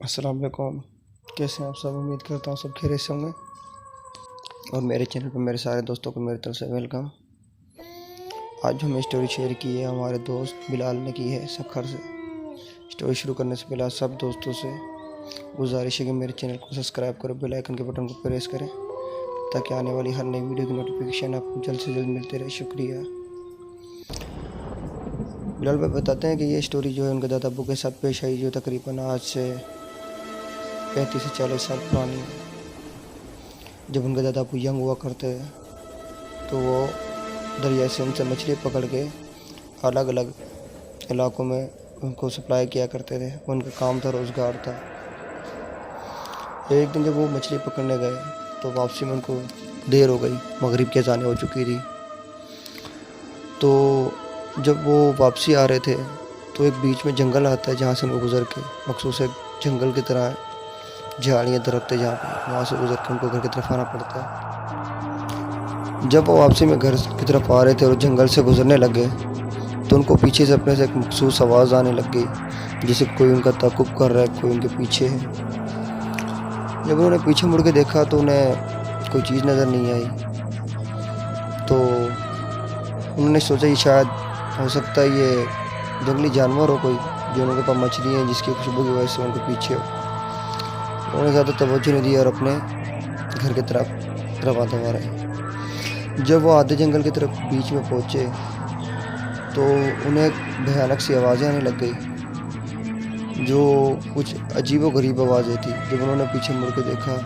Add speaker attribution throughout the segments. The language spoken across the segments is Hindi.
Speaker 1: अस्सलाम वालेकुम। कैसे हैं आप सब? उम्मीद करता हूँ सब खैरियत से होंगे। और मेरे चैनल पर मेरे सारे दोस्तों को मेरी तरफ से वेलकम। आज जो हमें स्टोरी शेयर की है हमारे दोस्त बिलाल ने की है सखर से। स्टोरी शुरू करने से पहले सब दोस्तों से गुजारिश है कि मेरे चैनल को सब्सक्राइब करें, बेल आइकन के बटन को प्रेस करें ताकि आने वाली हर नई वीडियो की नोटिफिकेशन आपको जल्द से जल्द मिलती रहे। शुक्रिया। बिलाल भाई बताते हैं कि ये स्टोरी जो है उनके दादा अब्बू के साथ पेश आई, जो तकरीबन आज से 35 से 40 साल पुरानी है। जब उनके दादा अब्बू यंग हुआ करते तो वो दरिया से उनसे मछली पकड़ के अलग अलग इलाकों में उनको सप्लाई किया करते थे। उनका काम था, रोज़गार था। एक दिन जब वो मछली पकड़ने गए तो वापसी में उनको देर हो गई, मगरिब की अज़ानें हो चुकी थी। तो जब वो वापसी आ रहे थे तो एक बीच में जंगल आता है जहाँ से उनको गुजर के मखसूस एक जंगल की तरह झाड़ियाँ दरख्त है, जहाँ पे वहाँ से गुजर के उनको घर की तरफ आना पड़ता है। जब वो वापसी में घर की तरफ आ रहे थे और जंगल से गुजरने लगे तो उनको पीछे से अपने से एक मखसूस आवाज़ आने लग गई, जैसे कोई उनका ताक़ुब कर रहा है, कोई उनके पीछे है। जब उन्होंने पीछे मुड़ के देखा तो उन्हें कोई चीज़ नज़र नहीं आई। तो उन्होंने सोचा ये शायद हो सकता है ये जंगली जानवर हो कोई, जो उनके पास मछली है जिसकी खुशबू की वजह से उनके पीछे हो। उन्होंने ज़्यादा तवज्जो नहीं दी और अपने घर की तरफ रवा दवा रहे। जब वो आधे जंगल की तरफ बीच में पहुँचे तो उन्हें भयानक सी आवाज़ें आने लग गई, जो कुछ अजीबो-गरीब आवाज़ें थी। जब उन्होंने पीछे मुड़ के देखा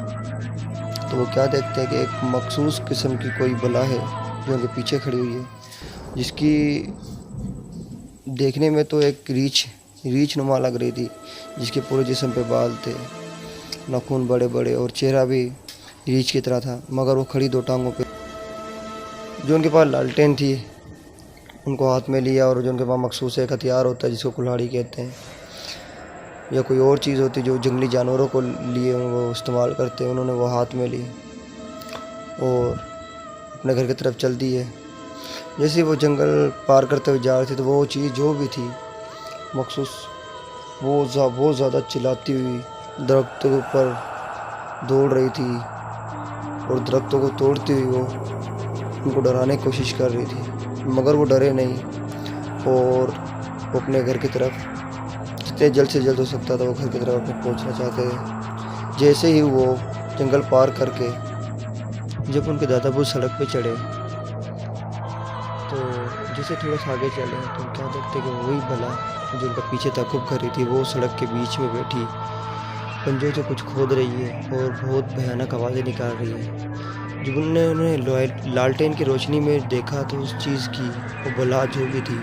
Speaker 1: तो वो क्या देखते हैं कि एक मखसूस किस्म की कोई बला है जो उनके पीछे खड़ी हुई है, जिसकी देखने में तो एक रीछ नुमा लग रही थी, जिसके पूरे जिस्म पे बाल थे, नाखून बड़े बड़े और चेहरा भी रीछ की तरह था। मगर वो खड़ी दो टांगों पे। जो उनके पास लालटेन थी उनको हाथ में लिया, और जो उनके पास मखसूस एक हथियार होता है जिसको कुल्हाड़ी कहते हैं, या कोई और चीज़ होती है जो जंगली जानवरों को लिए वो इस्तेमाल करते हैं, उन्होंने वो हाथ में ली और अपने घर की तरफ चल दी है। जैसे ही वो जंगल पार करते हुए जा रहे थे तो वो चीज़ जो भी थी मखसूस वो ज़्यादा चिल्लाती हुई दरख्तों के ऊपर दौड़ रही थी और दरख्तों को तोड़ती हुई वो उनको डराने की कोशिश कर रही थी। मगर वो डरे नहीं और वो अपने घर की तरफ जितने जल्द से जल्द हो सकता था वो घर की तरफ अपने पहुँचना चाहते थे। जैसे ही वो जंगल पार करके जब उनके दादा वो सड़क पे चढ़े तो जैसे थोड़ा सा आगे चले तो क्या देखते कि वही बला जो उनका पीछे ताक़ुब कर रही थी वो सड़क के बीच में बैठी पंजों से कुछ खोद रही है और बहुत भयानक आवाज़ें निकाल रही है। जब उन्हें लालटेन की रोशनी में देखा तो उस चीज़ की वो बला जो भी थी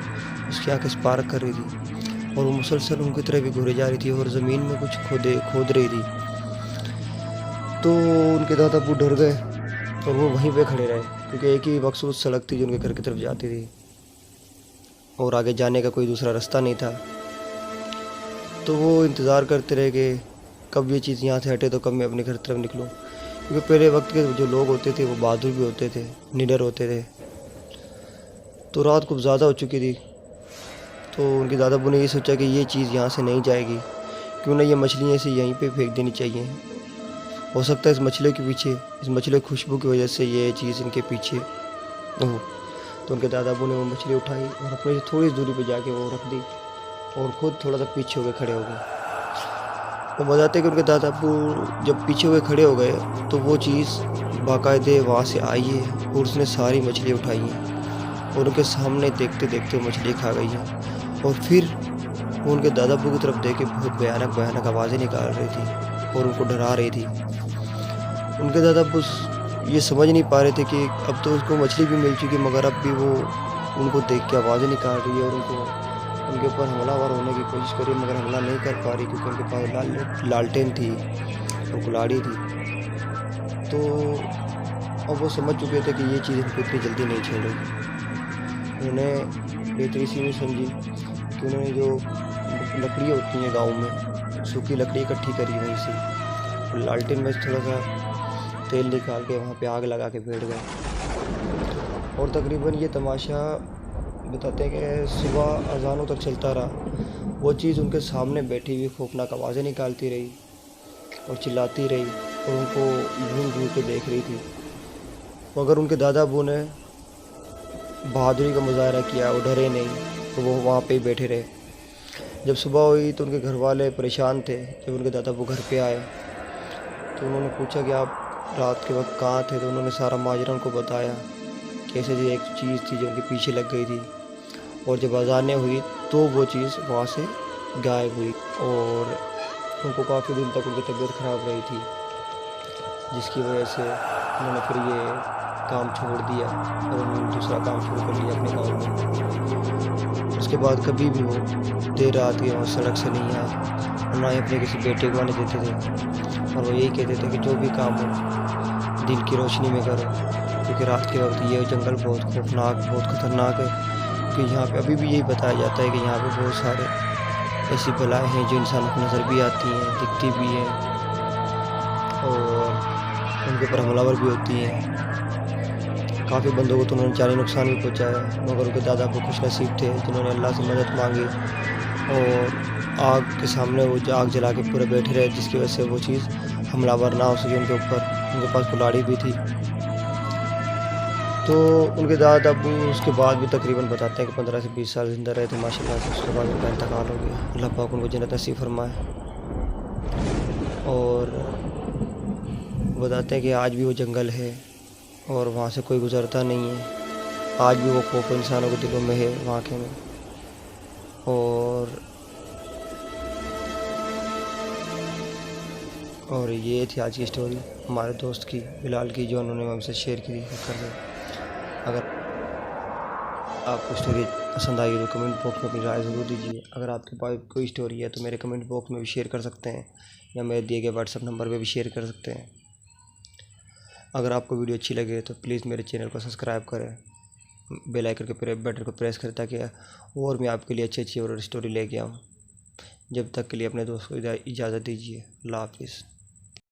Speaker 1: उसकी आँखें स्पार्क कर रही थी और वो मुसलसल उनकी तरफ भी घूरे जा रही थी और ज़मीन में कुछ खोद रही थी। तो उनके दादा अब्बू डर गए और वो वहीं पे खड़े रहे, क्योंकि एक ही मखसूस सड़क थी जो उनके घर की तरफ जाती थी और आगे जाने का कोई दूसरा रास्ता नहीं था। तो वो इंतज़ार करते रहे कि कब ये चीज़ यहाँ से हटे तो कब मैं अपने घर की तरफ निकलूँ, क्योंकि पहले वक्त के जो लोग होते थे वो बहादुर भी होते थे, निडर होते थे। तो रात कुछ ज़्यादा हो चुकी थी तो उनके दादा अब्बू ने ये सोचा कि ये चीज़ यहाँ से नहीं जाएगी, क्यों ना ये मछलियाँ इसे यहीं पे फेंक देनी चाहिए। हो सकता है इस मछली के पीछे, इस मछली की खुशबू की वजह से ये चीज़ इनके पीछे हो। तो उनके दादा अब्बू ने वो मछली उठाई और अपने से थोड़ी दूरी पे जाके वो रख दी और ख़ुद थोड़ा सा पीछे हो गए, खड़े हो गए। वो बताते कि उनके दादा अब्बू जब पीछे हुए खड़े हो गए तो वो चीज़ बाकायदे वहाँ से आई है और उसने सारी मछली उठाई है और उनके सामने देखते देखते मछली खा गई है। और फिर वो उनके दादा अब्बू की तरफ देख के बहुत भयानक आवाज़ें निकाल रही थी और उनको डरा रही थी। उनके दादा अब्बू ये समझ नहीं पा रहे थे कि अब तो उसको मछली भी मिल चुकी मगर अब भी वो उनको देख के आवाज़ें निकाल रही है और उनके ऊपर हमलावर होने की कोशिश करी मगर हमला नहीं कर पा रही, क्योंकि उनके पास लालटेन थी और कुल्हाड़ी थी। तो अब वो समझ चुके थे कि ये चीज़ इनको इतनी जल्दी नहीं छोड़ेगी। उन्होंने बेहतरी सी नहीं समझी कि उन्होंने जो लकड़ी होती हैं गाँव में, सूखी लकड़ी इकट्ठी करी वहीं से और लालटेन में थोड़ा सा तेल निकाल के वहाँ पे आग लगा के बैठ गए। और तकरीबन ये तमाशा बताते हैं कि सुबह अजानों तक चलता रहा। वो चीज़ उनके सामने बैठी हुई खौफनाक आवाज़ें निकालती रही और चिल्लाती रही और उनको घूर घूर के देख रही थी। मगर उनके दादा अबू ने बहादुरी का मुजाहरा किया, वो डरे नहीं, तो वो वहाँ पे ही बैठे रहे। जब सुबह हुई तो उनके घर वाले परेशान थे। जब उनके दादा अबू घर पे आए तो उन्होंने पूछा कि आप रात के वक्त कहाँ थे, तो उन्होंने सारा माजरा उनको बताया। कैसे जी एक चीज़ थी जो उनके पीछे लग गई थी और जब अजानें हुई तो वो चीज़ वहाँ से गायब हुई और उनको काफ़ी दिन तक उनकी तबीयत ख़राब रही थी, जिसकी वजह से उन्होंने फिर ये काम छोड़ दिया और उन्होंने दूसरा काम शुरू कर लिया अपने गाँव में। उसके बाद कभी भी वो देर रात के वहाँ सड़क से नहीं आए और ना ही अपने किसी बेटे को आने देते थे। और वो यही कहते थे कि जो भी काम हो दिन की रोशनी में करो, क्योंकि रात के वक्त ये जंगल बहुत खौफनाक, बहुत ख़तरनाक है। क्योंकि यहाँ पे अभी भी यही बताया जाता है कि यहाँ पे बहुत सारे ऐसी बलाएँ हैं जो इंसान को नज़र भी आती हैं, दिखती भी हैं और उनके ऊपर हमलावर भी होती हैं। काफ़ी बंदों को तो उन्होंने जानी नुकसान भी पहुँचाया, मगर उनके दादा अबू खुश नसीब थे जिन्होंने अल्लाह से मदद मांगी और आग के सामने वो आग जला के पूरे बैठे रहे, जिसकी वजह से वो चीज़ हमलावर ना हो सके उनके ऊपर। उनके पास कुल्हाड़ी भी थी। तो उनके दादा अबू उसके बाद भी तकरीबन बताते हैं कि 15 से 20 साल ज़िंदा रहे थे माशाल्लाह से। उसके बाद उनका इंतकाल हो गया। अल्लाह पाक उनको जन्नत नसीब फरमाए। और बताते हैं कि आज भी वो जंगल है और वहाँ से कोई गुज़रता नहीं है। आज भी वो खौफ इंसानों के दिलों में है वाक़ई में। और ये थी आज की स्टोरी हमारे दोस्त की, बिलाल की, जो उन्होंने हमसे शेयर की थी। अगर आपको स्टोरी पसंद आई तो कमेंट बॉक्स में अपनी राय ज़रूर दीजिए। अगर आपके पास कोई स्टोरी है तो मेरे कमेंट बॉक्स में भी शेयर कर सकते हैं या मेरे दिए गए व्हाट्सएप नंबर पे भी शेयर कर सकते हैं। अगर आपको वीडियो अच्छी लगे तो प्लीज़ मेरे चैनल को सब्सक्राइब करें, बेल आइकन के बटन को प्रेस करें ताकि और मैं आपके लिए अच्छी और स्टोरी लेके आऊँ। जब तक के लिए अपने दोस्त को इजाज़त दीजिए। अल्लाह हाफिज़।